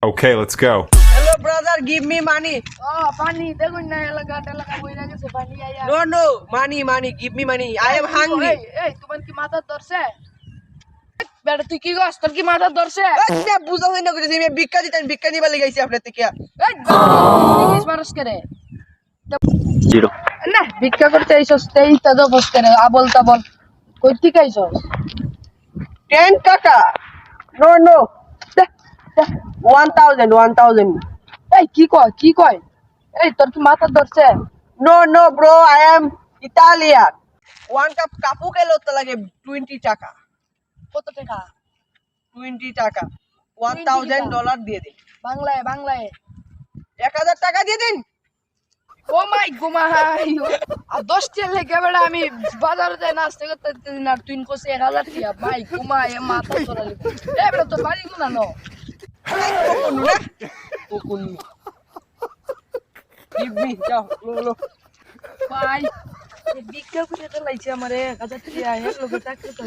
Okay, let's go. Hello, brother. Give me money. Pani, দেখুন না এলাকা বইরা গেছে পানি আয়া। No. Money. Give me money. I am hungry. এই তোমার কি মাথা ধরছে? বেটা তুই কি গস? তোর কি মাথা ধরছে? আচ্ছা বুঝা হয় না কইছি আমি ভিক্ষা নিবা লাগাইছি আপনার থেকে। এই ইংলিশ মানুষ করে। 0 না ভিক্ষা করতে আইছস তেই তো দবস করে আবল তাবল। কই থেকে আইছস? 10 টাকা। No. 1000. এই কি কয়? এই তোর কি মাথা ধরছে? No, bro. I am Italian. 1 cup কাপু খেলে তো লাগে 20 টাকা। কত টাকা? 20 টাকা। $1000 দিয়ে দিন। বাংলায় 1000 টাকা দিয়ে দিন। ও মাই গুমাই আর 10 টা লেগে বেড়া আমি বাজারে যাই নাস্তা করতে দিন আর তুই কোসে 1000 টিয়া মাই গুমাই মাথা চড়ালি এ বেটা তোর বাড়ি গুনা নো কোকুনু না? কোকুনু। Give me. যাও, লো। ভাই এ ভিক্ষা করে তো লাইছে আমারে 1000 টিয়া এক লোক টাকা তো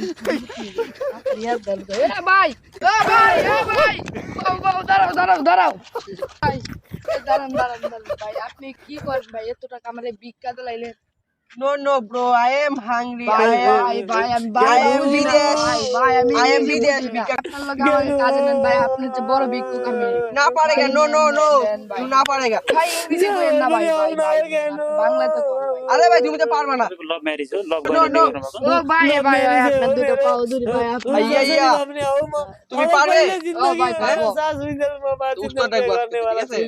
রিয়া দল গো এ ভাই বাউ দাঁড়াও ভাই দাঁড়ান ভাই আপনি কি করেন ভাই এত টাকা আমারে ভিক্ষা দিলাইলেন No, bro. I am hungry. ভাই আমি I am বিদেশ ভিক্ষা আপনার লগে আমাকে কাজে নেন ভাই আপনি যে বড় ভিক্ষুক আমি না পারেগা। No. ভাই। না পারেগা। ভাই ইংরেজি কইেন না ভাই বাংলা তো কর ভাই। আরে ভাই তুমি তো পারবা না। Love marriage love No. ও ভাই আপনার দুটো পাও দূরে ভাই আপনি ভাইয়া তুমি পারবে? ও ভাই পারবো উস্তাদ একবার ঠিক আছে?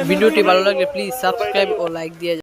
ভিডিওটি ভালো লাগলে প্লিজ সাবস্ক্রাইব ও লাইক দিয়ে